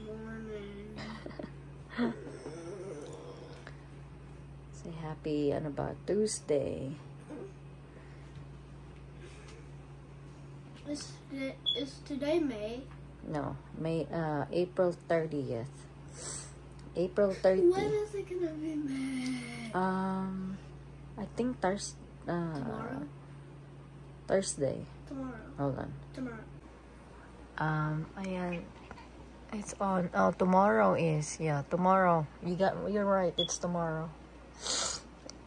morning. Say happy, ano ba, Tuesday. Is today May? No, April 30th. April 30th. When is it gonna be May? I think Tomorrow? Thursday. Tomorrow. Hold on. Tomorrow. Ayan. It's on. Oh, tomorrow is, yeah, tomorrow. You're right, it's tomorrow.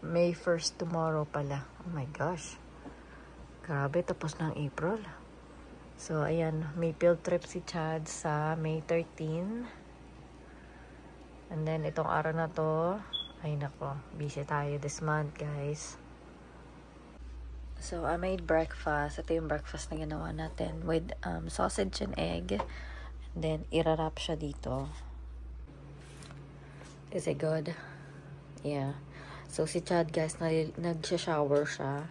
May 1st tomorrow pala. Oh my gosh. Grabe, tapos ng April. So, ayan, may field trip si Chad sa May 13. And then, itong araw na to, ay nako, busy tayo this month, guys. So, I made breakfast. Ito yung breakfast na ginawa natin with sausage and egg. And then, irarap siya dito. Is it good? Yeah. So, si Chad, guys, nag-shower siya.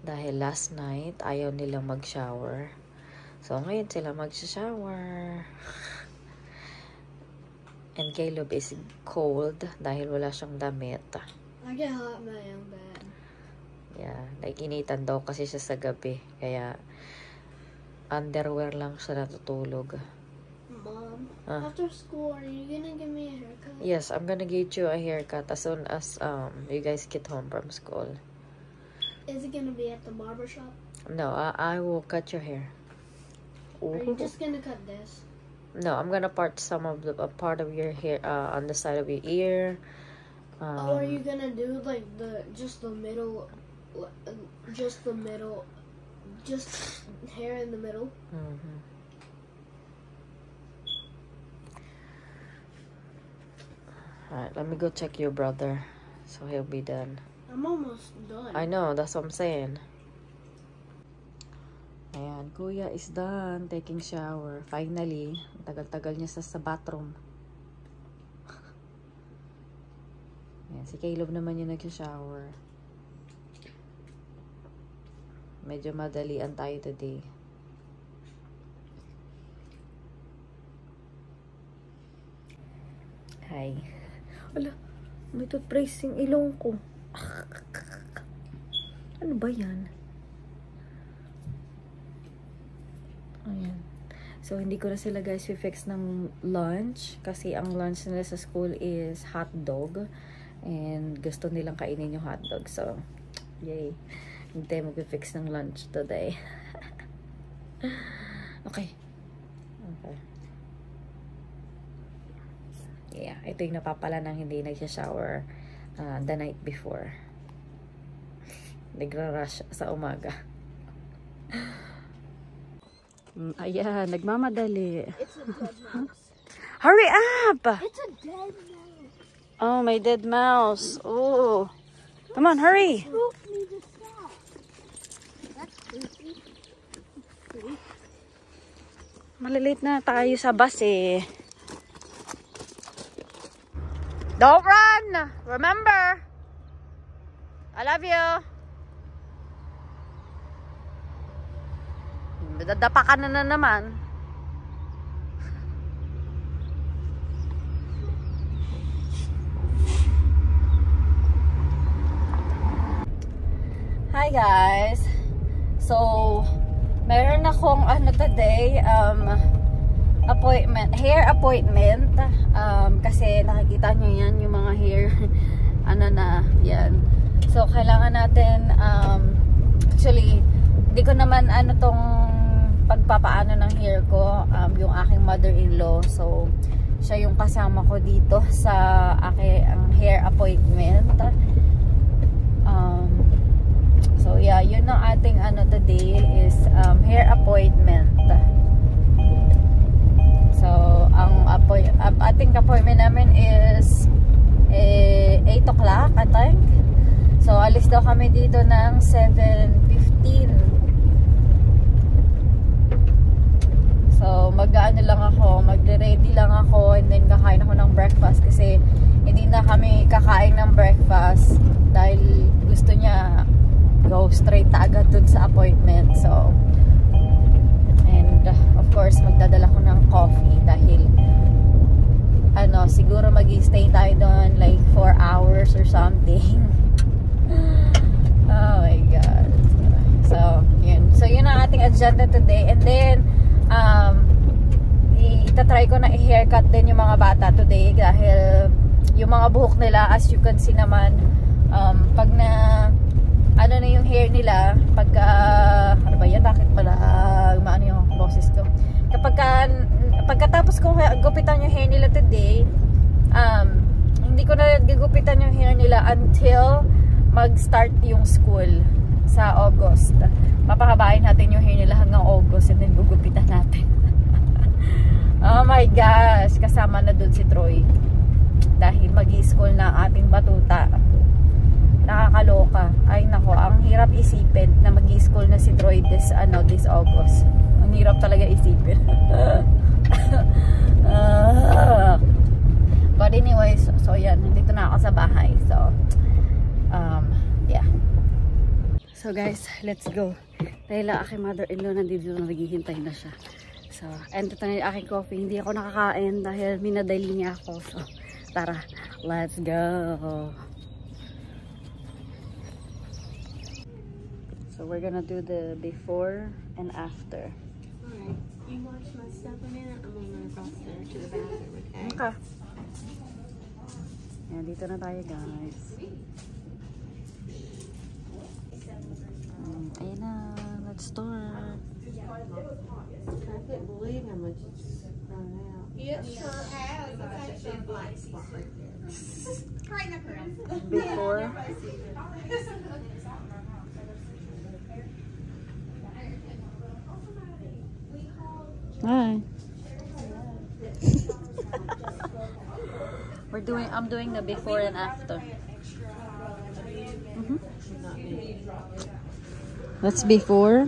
Dahil last night, ayaw nilang mag-shower. So, ngayon sila mag-shower. And Caleb is cold dahil wala siyang damit. I get hot in my own bed. Yeah, nag-initan daw kasi siya sa gabi. Kaya, underwear lang siya natutulog. Mom, after school, are you gonna give me a haircut? Yes, I'm gonna get you a haircut as soon as you guys get home from school. Is it gonna be at the barber shop? No, I will cut your hair. Are you just gonna cut this? No, I'm gonna part some of the part of your hair on the side of your ear. Or are you gonna do like just the middle, just hair in the middle? Mm-hmm. Alright, let me go check your brother, so he'll be done. I'm almost done. I know, that's what I'm saying. Ayan, kuya is done taking shower. Finally, tagal-tagal niya sa bathroom. Ayan, si Caleb naman yung nag-shower. Medyo madalian tayo today. Hi. Wala, may toothbrush yung ilong ko. Ano ba yan? Ayan. So, hindi ko na sila guys i-fix ng lunch. Kasi ang lunch nila sa school is hotdog. And gusto nilang kainin yung hotdog. So, yay. Hindi tayo mag-fix ng lunch today. Okay. Okay. Yeah. Ito yung napapala ng hindi nagsha-shower the night before. Nagra-rush sa umaga. Ayan, nagmamadali. It's a dead mouse. Hurry up! It's a dead mouse. Oh, my dead mouse. Oh. Come on, hurry. Spook me to stop. That's creepy. Malilate na tayo sa bus eh. Don't run! Remember! I love you! Dadapa ka na naman. Hi guys! So, meron akong today, hair appointment. Kasi nakikita nyo yan, yung mga hair, yan. So, kailangan natin, actually, hindi ko naman tong pagpapaano ng hair ko, yung aking mother-in-law. So, siya yung kasama ko dito sa aking hair appointment. So, yeah, yun ang ating today is hair appointment. So, ang ating appointment namin is 8 o'clock, I think. So, alis daw kami dito ng 7:15. So, magre-ready lang ako and then kakain ako ng breakfast kasi hindi na kami kakain ng breakfast dahil gusto niya go straight agad dun sa appointment. So, and of course, magdadala ko ng coffee dahil mag-stay tayo doon like 4 hours or something. Oh my God. So, yun. So, yun ang ating agenda today. And then, itatry ko na i-haircut din yung mga bata today dahil yung mga buhok nila, as you can see naman, pag na ano na yung hair nila, pagka ano ba yan, bakit pala maano yung boses ko, pagkatapos kong gupitan yung hair nila today, hindi ko na gigupitan yung hair nila until mag-start yung school sa August. Papahabain natin yung hair nila hanggang August and then gugupitan natin. Oh my gosh, kasama na dun si Troy dahil mag-i-school na ang ating batuta. Nakakaloka. Ay nako, ang hirap isipin na mag-i-school na si Troy this August. Ang hirap talaga isipin. But anyways, so yan, nandito na ako sa bahay. So yeah. So guys, let's go. Dahil ang aking mother-in-law nandito na, naghihintay na siya. So, and ito na yung aking coffee. Hindi ako nakakain dahil minadali niya ako. So, tara, let's go. So, we're gonna do the before and after. Alright, you watch my stuff a minute. I'm gonna run across there to the bathroom, okay? Okay. Yan, dito na tayo guys. Ayun na, let's start. I couldn't believe how much it's grown out. It sure has. That's actually a black spot right there. Right in the corner. Before. Hi. I'm doing the before and after. That's before.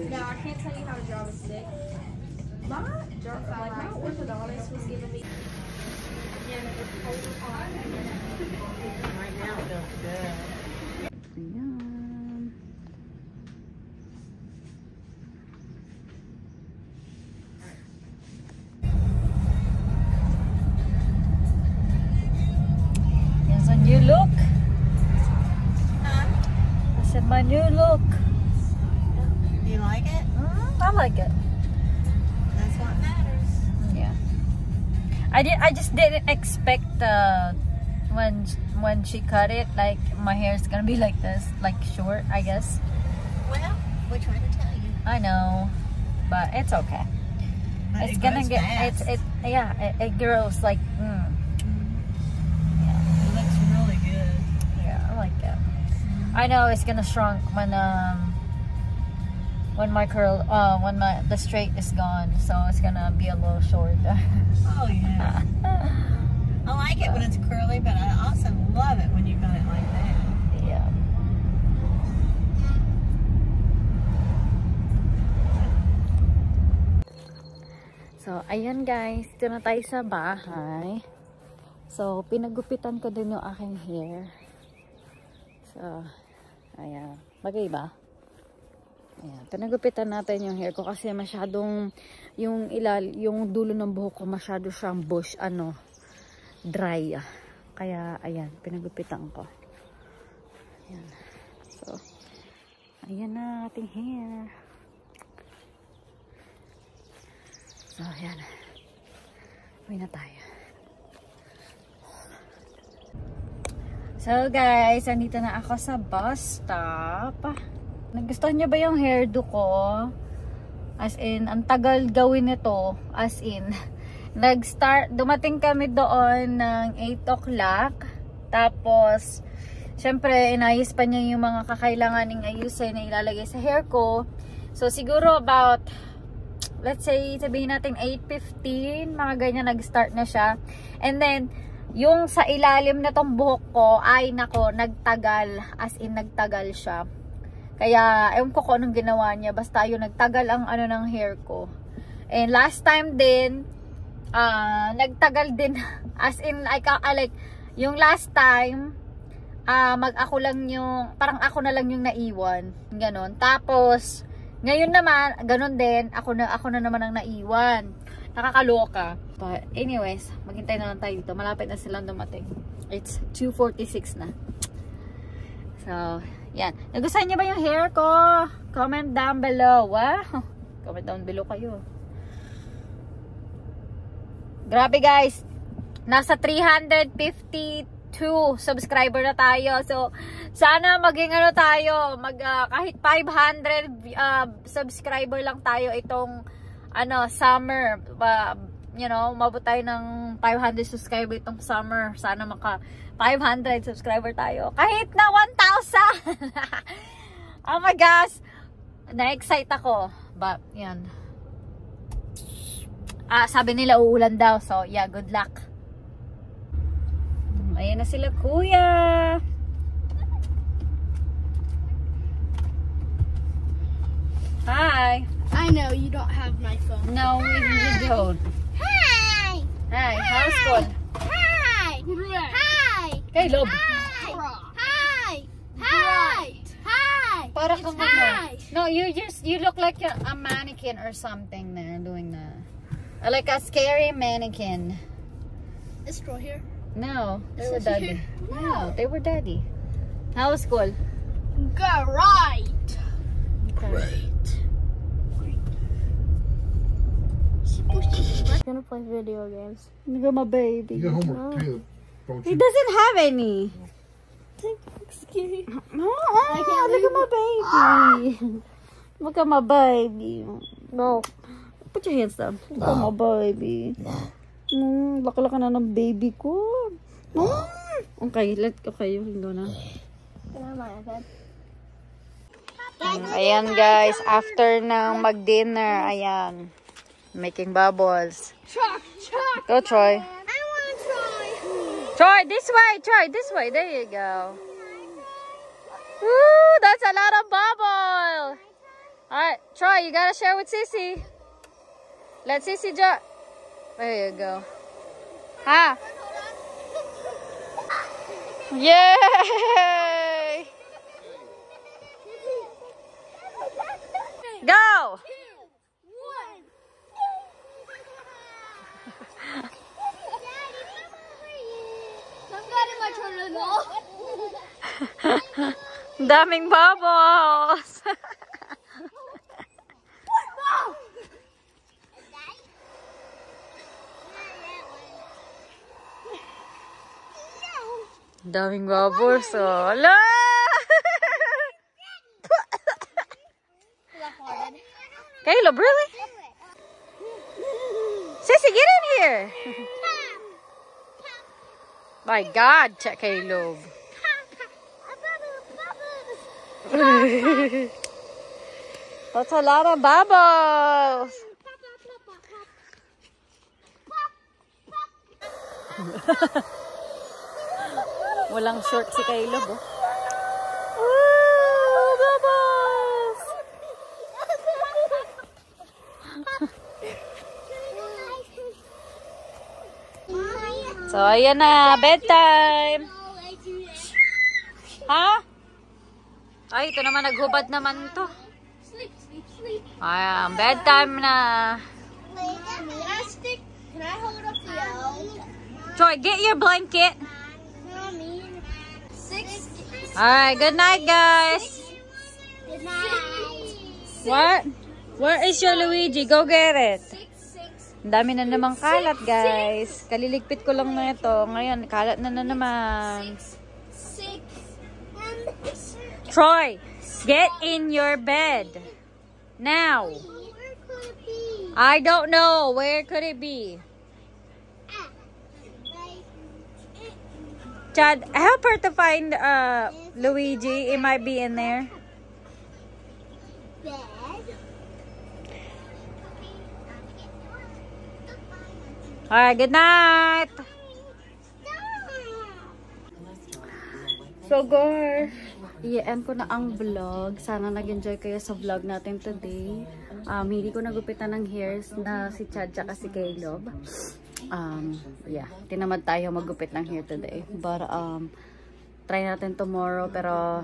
Now, I can't tell you how to draw a stick. My orthodontist was giving me. Right now, it feels good. Ayan. Here's a new look. I said my new look. You like it? I like it. That's what matters. Yeah. I just didn't expect when she cut it, like my hair is gonna be like this, like short, I guess. Well, we're trying to tell you. I know, but it's okay. But It's it gonna grows get fast. it grows like It looks really good. yeah, I like it. I know it's gonna shrunk when my curl when the straight is gone, so it's gonna be a little short. Oh yeah. I like it when it's curly, but I also love it when you got it like that. Yeah. So, ayan guys, dito na tayo sa bahay. So, pinagupitan ko din yung aking hair. So, ayan. Bagay ba? Ayan. Pinagupitan natin yung hair ko kasi masyadong yung dulo ng buhok ko masyado siyang bush, dry. Kaya, ayan, pinagupitan ko. Ayan. So, ayan na ating hair. So, ayan. Uwi na tayo. So, guys, andito na ako sa bus stop. Nagustuhan niyo ba yung hairdo ko? As in, ang tagal gawin nito. As in, dumating kami doon ng 8 o'clock. Tapos, syempre, inayos pa niya yung mga kakailanganing ayusin na ilalagay sa hair ko. So, siguro about, let's say, sabihin natin 8:15, mga ganyan, nag-start na siya. And then, yung sa ilalim na tong buhok ko, ay nako, nagtagal. As in, nagtagal siya. Kaya, ewan ko kung anong ginawa niya. Basta yun, nagtagal ang ng hair ko. And last time din, nagtagal din. As in, like, yung last time, ako lang yung, parang ako na lang yung naiwan. Ganon. Tapos, Ngayon naman, ganun din. Ako na naman ang naiwan. Nakakaloka. But anyways, maghintay na lang tayo dito. Malapit na silang dumating. It's 2:46 na. So, yan. Nagustuhan niyo ba yung hair ko? Comment down below. Wow. Comment down below kayo. Grabe guys. Nasa 352 subscriber na tayo. So, sana maging ano tayo, kahit 500 subscriber lang tayo itong summer. You know, umabot tayo ng 500 subscriber itong summer. Sana maka 500 subscriber tayo. Kahit na 1,000. Oh my gosh. Na-excite ako. But, yan. Sabi nila uulan daw. So, yeah, good luck. Ayan na sila, kuya. Hi. I know you don't have my phone. No, we don't. Hi. Hi, how's school? Hi. Hi. Caleb. Hi. Hi. Hi. Hi. Para kang hi. No, you look like a mannequin or something there doing that. Like a scary mannequin. Is Troy here? No, they Is were he daddy. here? No, they were daddy. How was school? Great. Okay. I'm gonna play video games. Look at my baby. You got homework too, don't He you? doesn't have any. Excuse me. No, look at my baby. Look at my baby. No, put your hands down. Look at my baby. Laki-laki na ng baby ko. Okay, you can go na. Ayan guys, after ng mag-dinner, ayan, making bubbles. Go Troy. I want to try. Troy, this way, Troy, this way. There you go. Woo, that's a lot of bubble. Alright, Troy, you gotta share with Sissy. Let Sissy drop. There you go. Ha? Yay! Go! Daming bubbles. Daming bubbles. Oh, la! Caleb, really? Sissy, get in here. My God, Caleb. That's a lot of bubbles. Walang short si Caleb, oh. Woo! Bubbles! So, ayan na. Bedtime. Ha? Ay, ito naman. Naghubad naman to. Ayan. Bedtime na. Can I hold up the L? Troy, get your blanket. Six. Alright, good night, guys. Good night. What? Where is your Luigi? Go get it. Six. Ang dami na namang kalat, guys. Kaliligpit ko lang na ito. Ngayon, kalat na naman. Six. Troy, get in your bed. Now. Where could it be? I don't know. Where could it be? Chad, help her to find Luigi. It might be in there. Bed. Alright, good night. So, guys, i-end ko na ang vlog. Sana nag-enjoy kayo sa vlog natin today. Hindi ko nagupitan ng hairs na si Chad tsaka si Caleb. Yeah, tinamad tayo magupit ng hair today. But, try natin tomorrow. Pero,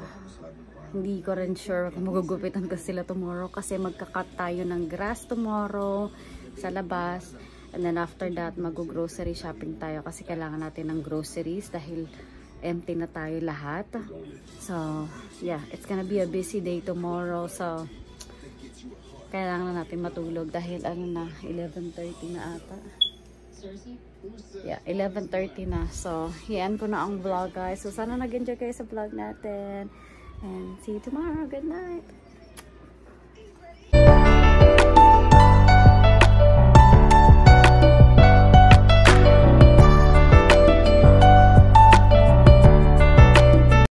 hindi ko rin sure kung magugupitan ko sila tomorrow kasi magka-cut tayo ng grass tomorrow sa labas. And then after that, mag-grocery shopping tayo kasi kailangan natin ng groceries dahil empty na tayo lahat. So, yeah, it's gonna be a busy day tomorrow. So, kailangan na natin matulog dahil ano na, 11:30 na ata. Yeah, 11:30 na. So, yan ko na ang vlog, guys. So, sana nag-enjoy kayo sa vlog natin. And see you tomorrow. Good night.